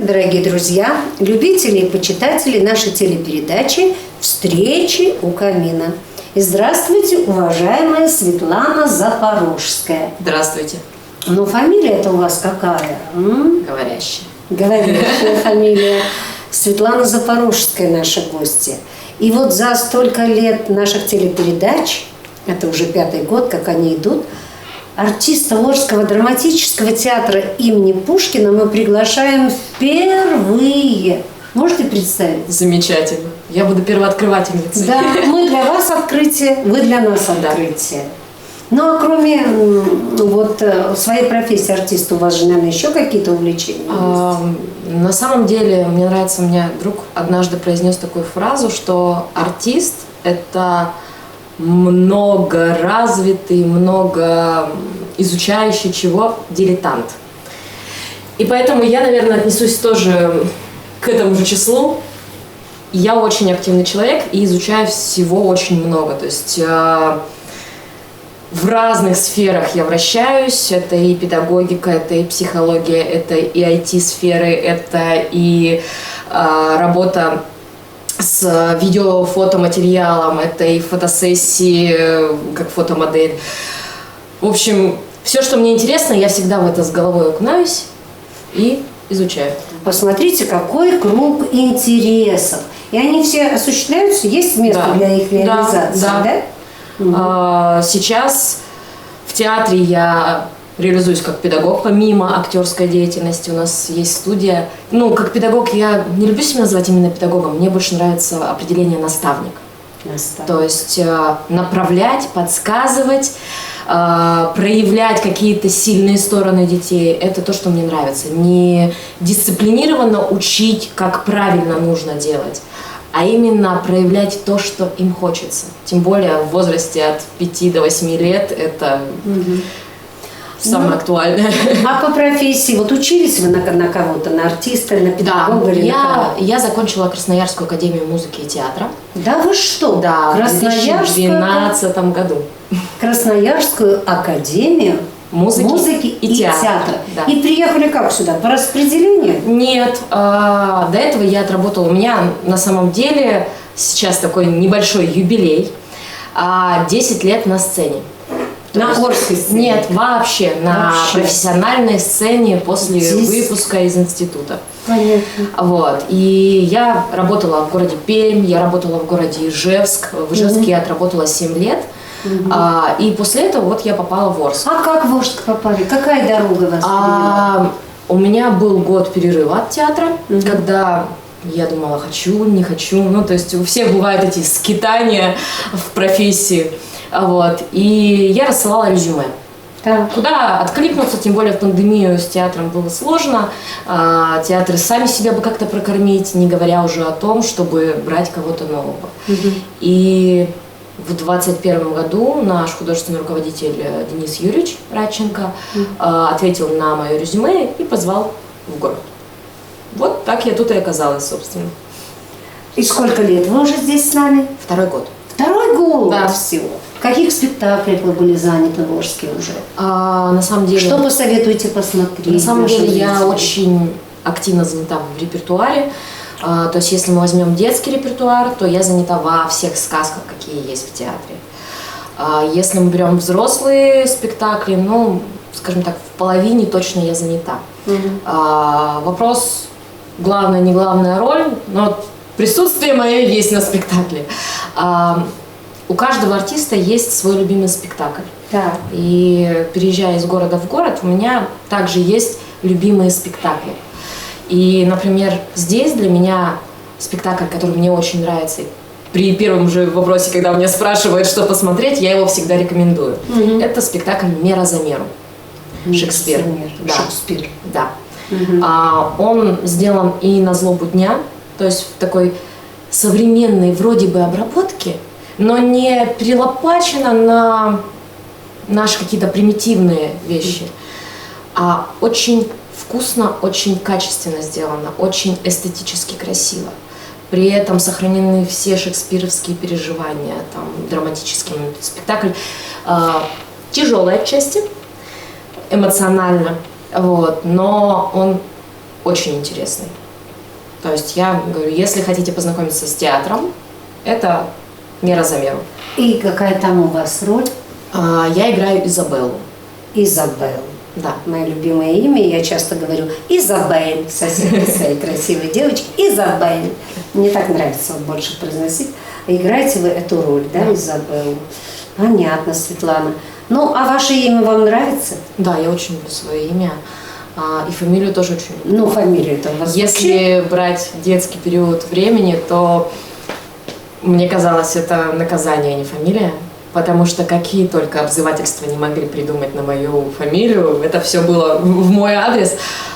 Дорогие друзья, любители и почитатели нашей телепередачи «Встречи у камина». И здравствуйте, уважаемая Светлана Запорожская. Здравствуйте. Ну, фамилия-то у вас какая? Говорящая. Говорящая фамилия. Светлана Запорожская, наши гости. И вот за столько лет наших телепередач, это уже 5-й год, как они идут, артиста Волжского драматического театра имени Пушкина мы приглашаем впервые. Можете представить? Замечательно. Я буду первооткрывательницей. Да, мы для вас открытие, вы для нас открытие. Ну, а кроме своей профессии артиста, у вас же, наверное, еще какие-то увлечения есть? На самом деле, мне нравится, у меня друг однажды произнес такую фразу, что артист – это много развитый, много изучающий чего дилетант. И поэтому я, наверное, отнесусь тоже к этому же числу. Я очень активный человек и изучаю всего очень много. То есть в разных сферах я вращаюсь. Это и педагогика, это и психология, это и IT-сферы, это и работа с видео-фотоматериалом, это и фотосессии как фотомодель. В общем, все, что мне интересно, я всегда в это с головой окунаюсь и изучаю. Посмотрите, какой круг интересов. И они все осуществляются, есть место для их реализации, да? Сейчас в театре я реализуюсь как педагог, помимо актерской деятельности. У нас есть студия. Ну, как педагог я не люблю себя называть именно педагогом. Мне больше нравится определение наставник. То есть направлять, подсказывать, проявлять какие-то сильные стороны детей. Это то, что мне нравится. Не дисциплинированно учить, как правильно нужно делать, а именно проявлять то, что им хочется. Тем более в возрасте от 5 до 8 лет это самое актуальное. А по профессии, вот учились вы на кого-то, на артиста, на педагога или на кого? Я закончила Красноярскую академию музыки и театра. Да вы что? Да, в 2012 году. Красноярскую академию музыки и театра. Да. И приехали как сюда? По распределению? Нет, до этого я отработала. У меня на самом деле сейчас такой небольшой юбилей. 10 лет на сцене. На Орской сцене? Нет, вообще на профессиональной сцене после выпуска из института. Понятно. Вот. И я работала в городе Пермь, я работала в городе Ижевск. В Ижевске я отработала 7 лет. И после этого вот я попала в Орск. А как в Орск попали? Какая дорога вас привела? У меня был год перерыва от театра, когда я думала, хочу, не хочу. Ну, то есть у всех бывают эти скитания в профессии. Вот. И я рассылала резюме. Куда откликнуться, тем более в пандемию с театром было сложно. Театры сами себя бы как-то прокормить, не говоря уже о том, чтобы брать кого-то нового. И в 2021 году наш художественный руководитель Денис Юрьевич Радченко ответил на мое резюме и позвал в город. Вот так я тут и оказалась, собственно. И сколько лет вы уже здесь с нами? 2-й год. 2-й год? Да. Всего. В каких спектаклях вы были заняты в Орске уже? На самом деле... Что посоветуете посмотреть? На самом деле я очень активно занята в репертуаре. То есть если мы возьмем детский репертуар, то я занята во всех сказках, какие есть в театре. Если мы берем взрослые спектакли, ну, скажем так, в половине точно я занята. Вопрос, главная, не главная роль, но присутствие мое есть на спектакле. У каждого артиста есть свой любимый спектакль. Да. И переезжая из города в город, у меня также есть любимые спектакли. И, например, здесь для меня спектакль, который мне очень нравится, при первом же вопросе, когда меня спрашивают, что посмотреть, я его всегда рекомендую. Это спектакль «Мера за меру». Шекспир. Да. Шекспир. Да. Он сделан и на злобу дня, то есть в такой современной вроде бы обработке, но не перелопачено на наши какие-то примитивные вещи, а очень вкусно, очень качественно сделано, очень эстетически красиво. При этом сохранены все шекспировские переживания, там, драматический спектакль. Тяжелый отчасти, эмоционально, вот, но он очень интересный. То есть я говорю, если хотите познакомиться с театром, это мера за меру. И какая там у вас роль? Я играю Изабеллу. Изабелл. Да. Мое любимое имя, я часто говорю Изабель, соседки своей красивой девочки, Изабель. Мне так нравится вот больше произносить. Играете вы эту роль, да, Изабеллу? Понятно, Светлана. Ну, а ваше имя вам нравится? Да, я очень люблю свое имя. И фамилию тоже очень люблю. Ну, фамилия-то у вас Если брать детский период времени, то мне казалось, это наказание, а не фамилия. Потому что какие только обзывательства не могли придумать на мою фамилию, это все было в мой адрес.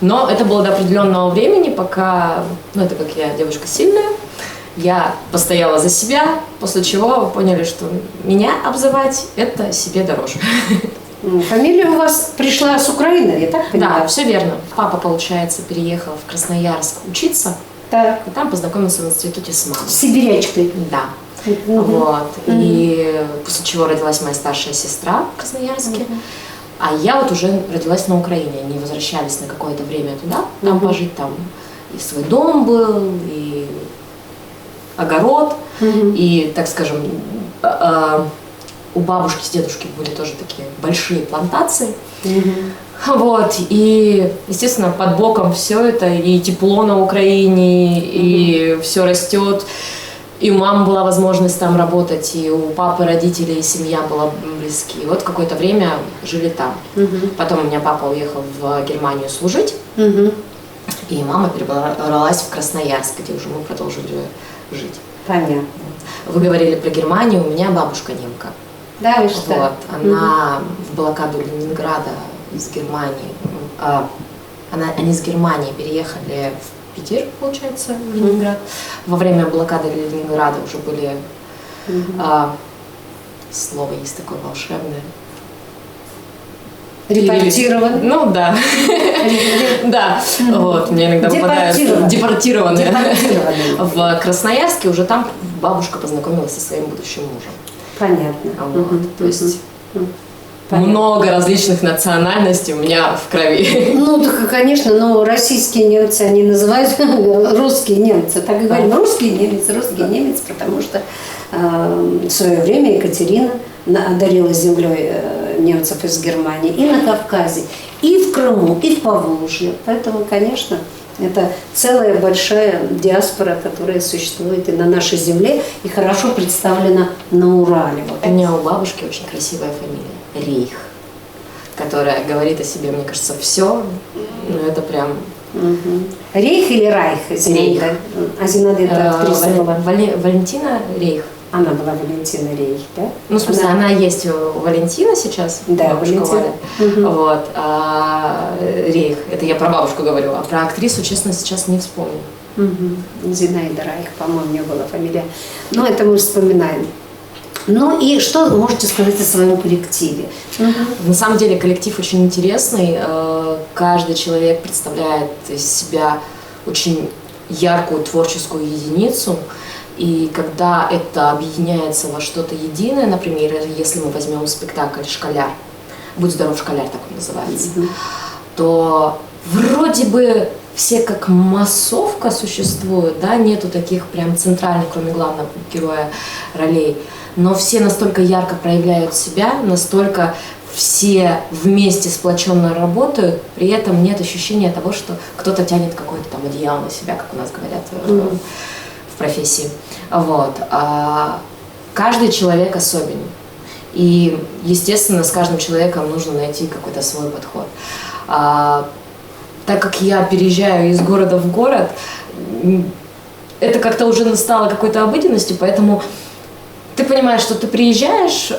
Но это было до определенного времени, пока, ну это как я девушка сильная, я постояла за себя, после чего поняли, что меня обзывать это себе дороже. Фамилия у вас пришла с Украины, я так понимаю? Да, все верно. Папа, получается, переехал в Красноярск учиться, Так. и там познакомился в институте с мамой. Сибирячкой. Да. Вот. И после чего родилась моя старшая сестра в Красноярске. А я вот уже родилась на Украине. Они возвращались на какое-то время туда, там пожить, там и свой дом был, и огород, и, так скажем, у бабушки с дедушкой были тоже такие большие плантации. Вот, и, естественно, под боком все это, и тепло на Украине, и все растет. И у мамы была возможность там работать, и у папы родителей семья была близки. И вот какое-то время жили там. Потом у меня папа уехал в Германию служить, и мама перебралась в Красноярск, где уже мы продолжили жить. Понятно. Вы говорили про Германию, у меня бабушка немка. Да, вы что? Вот, она в блокаду Ленинграда из Германии. Они из Германии переехали в Питер, получается, в Ленинград. Во время блокады Ленинграда уже были, слово есть такое волшебное. Репортирован. Ну да. Да. Вот, мне иногда попадают депортированные. В Красноярске уже там бабушка познакомилась со своим будущим мужем. Понятно. Вот, то есть много различных национальностей у меня в крови. Ну, так, конечно, но российские немцы, они называют русские немцы. Так и говорим, русский немец, потому что в свое время Екатерина одарила землей немцев из Германии и на Кавказе, и в Крыму, и в Поволжье. Поэтому, конечно, это целая большая диаспора, которая существует и на нашей земле, и хорошо представлена на Урале. Вот. У меня у бабушки очень красивая фамилия. Рейх, которая говорит о себе, мне кажется, все. Ну, это прям... Рейх или Райх? Рейх. А Зинаида это актриса была? Валентина Рейх. Она была Валентина Рейх, да? Ну, в смысле, она есть у Валентина сейчас. Да, Валентина. Вот. А Рейх, это я про бабушку говорю, а про актрису, честно, сейчас не вспомню. Зинаида Райх, по-моему, у нее была фамилия. Но это мы вспоминаем. Ну и что вы можете сказать о своем коллективе? На самом деле коллектив очень интересный. Каждый человек представляет из себя очень яркую творческую единицу. И когда это объединяется во что-то единое, например, если мы возьмем спектакль «Школяр», «Будь здоров, школяр» так он называется, то вроде бы все как массовка существуют, да, нету таких прям центральных, кроме главного героя, ролей. Но все настолько ярко проявляют себя, настолько все вместе сплоченно работают, при этом нет ощущения того, что кто-то тянет какое-то там одеяло на себя, как у нас говорят в профессии. Вот. А каждый человек особенный. И, естественно, с каждым человеком нужно найти какой-то свой подход. Так как я переезжаю из города в город, это как-то уже стало какой-то обыденностью, поэтому ты понимаешь, что ты приезжаешь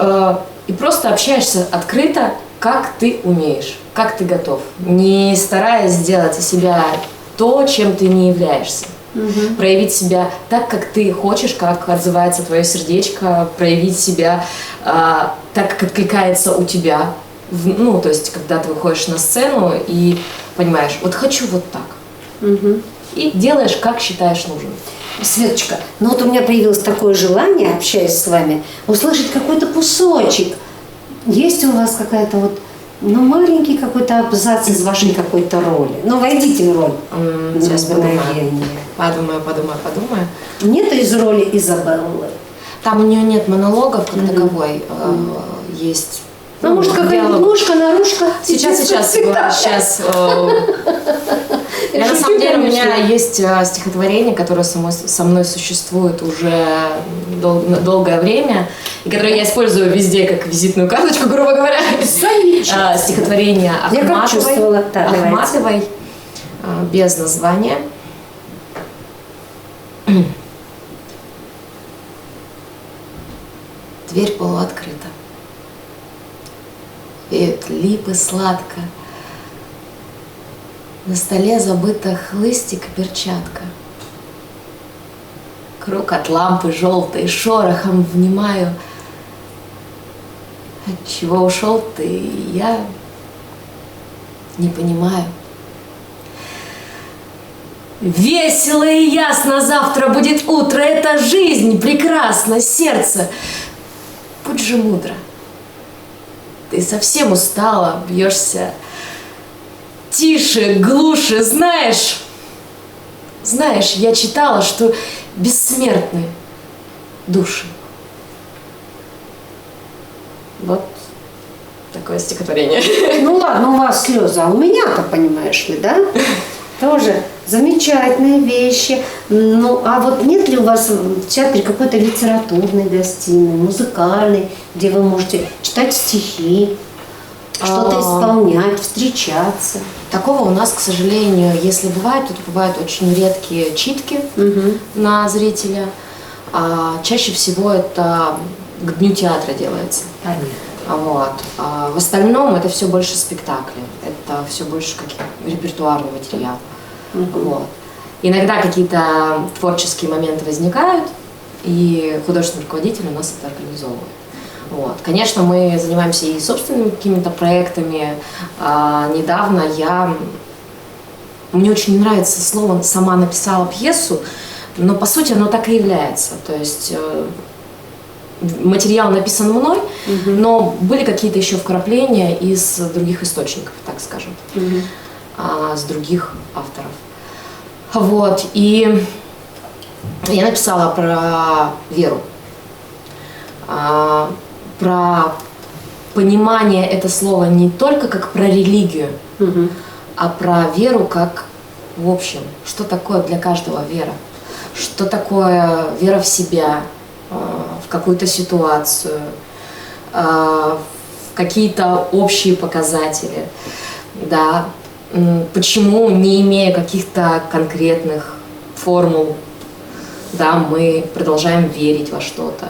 и просто общаешься открыто, как ты умеешь, как ты готов, не стараясь сделать из себя то, чем ты не являешься. Проявить себя так, как ты хочешь, как отзывается твое сердечко, проявить себя так, как откликается у тебя. Ну, то есть, когда ты выходишь на сцену и понимаешь, вот хочу вот так. И делаешь, как считаешь нужным. Светочка, ну вот у меня появилось такое желание, общаясь с вами, услышать какой-то кусочек. Есть у вас какая-то вот Ну, маленький какой-то абзац из вашей какой-то роли. Ну, войдите в роль. Сейчас подумаю. Мгновение. Подумаю. Нет из роли Изабеллы? Там у нее нет монологов как таковой. Есть. Ну, может, какая-нибудь диалог. мушка-нарушка? Сейчас. На самом деле у меня есть стихотворение, которое со мной существует уже долгое время, и которое я использую везде как визитную карточку, грубо говоря. Стихотворение Ахматовой, без названия. Дверь полуоткрыта. Веют липы сладко. На столе забыта хлыстик и перчатка. Круг от лампы желтой шорохом внимаю. Отчего ушел ты, я не понимаю. Весело и ясно завтра будет утро. Это жизнь прекрасна, сердце. Будь же мудро. Ты совсем устала, бьешься тише, глуше. Знаешь, я читала, что бессмертны души. Вот такое стихотворение. Ну ладно, у вас слезы, а у меня-то, понимаешь ли, да? Тоже замечательные вещи. Ну, а вот нет ли у вас в театре какой-то литературной гостиной, музыкальной, где вы можете читать стихи, что-то исполнять, встречаться? Такого у нас, к сожалению, если бывает, то бывают очень редкие читки на зрителя. А чаще всего это к Дню театра делается. Понятно. Вот. А в остальном это все больше спектакли, это все больше репертуарный материал. Вот. Иногда какие-то творческие моменты возникают, и художественный руководитель у нас это организовывает. Вот. Конечно, мы занимаемся и собственными какими-то проектами. Недавно мне очень не нравится слово «сама написала пьесу», но по сути оно так и является. То есть материал написан мной, но были какие-то еще вкрапления из других источников, так скажем, с других авторов. Вот, и я написала про веру, про понимание это слова не только как про религию, а про веру как в общем. Что такое для каждого вера? Что такое вера в себя, в какую-то ситуацию, в какие-то общие показатели, да, почему, не имея каких-то конкретных формул, да, мы продолжаем верить во что-то.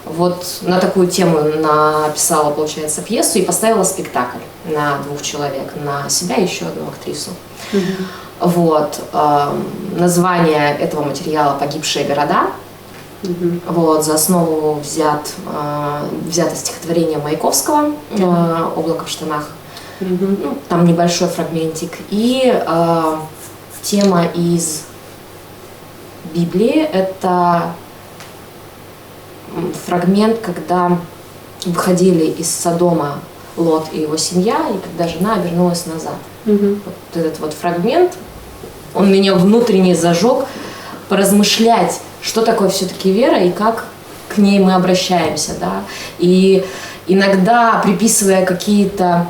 Вот на такую тему написала, получается, пьесу и поставила спектакль на 2 человек, на себя и еще одну актрису. Вот, название этого материала «Погибшие города». Вот, за основу взято стихотворение Маяковского «Облако в штанах». Ну, там небольшой фрагментик. И тема из Библии – это фрагмент, когда выходили из Содома Лот и его семья, и когда жена обернулась назад. Вот этот вот фрагмент, он меня внутренне зажег поразмышлять, что такое все-таки вера и как к ней мы обращаемся, да. И иногда приписывая какие-то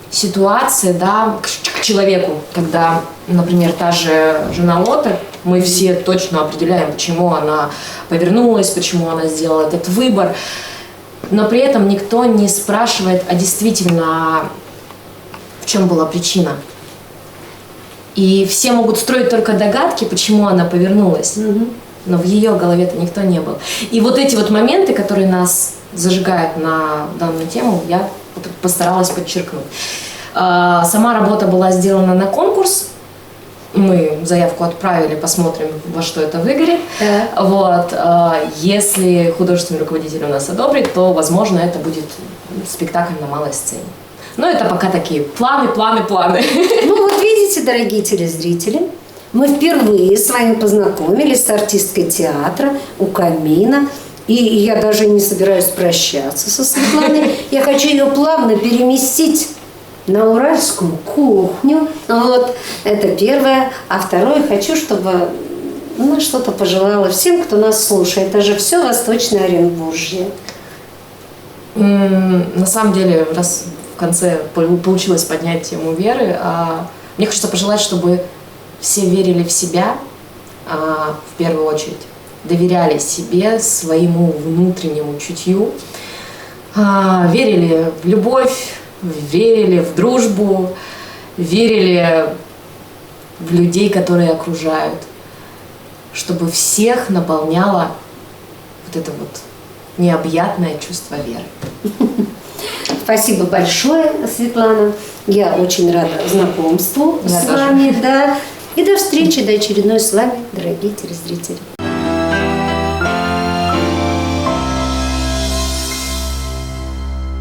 ситуации, да, к человеку, когда, например, та же жена Лота, мы все точно определяем, почему она повернулась, почему она сделала этот выбор, но при этом никто не спрашивает, а действительно, в чем была причина. И все могут строить только догадки, почему она повернулась, но в ее голове-то никто не был. И вот эти вот моменты, которые нас зажигают на данную тему, я постаралась подчеркнуть. Сама работа была сделана на конкурс. Мы заявку отправили, посмотрим, во что это выгорит. Вот. Если художественный руководитель у нас одобрит, то, возможно, это будет спектакль на малой сцене. Но это пока такие планы. Ну вот видите, дорогие телезрители, мы впервые с вами познакомились с артисткой театра у камина И я даже не собираюсь прощаться со Светланой. Я хочу ее плавно переместить на уральскую кухню. Вот, это первое. А второе, хочу, чтобы она что-то пожелала всем, кто нас слушает. Это же все Восточное Оренбуржье. На самом деле, раз в конце получилось поднять тему веры, мне хочется пожелать, чтобы все верили в себя, в первую очередь, доверяли себе, своему внутреннему чутью, верили в любовь, верили в дружбу, верили в людей, которые окружают, чтобы всех наполняло вот это вот необъятное чувство веры. Спасибо большое, Светлана. Я очень рада знакомству с вами. Да. И до встречи, до очередной с вами, дорогие телезрители.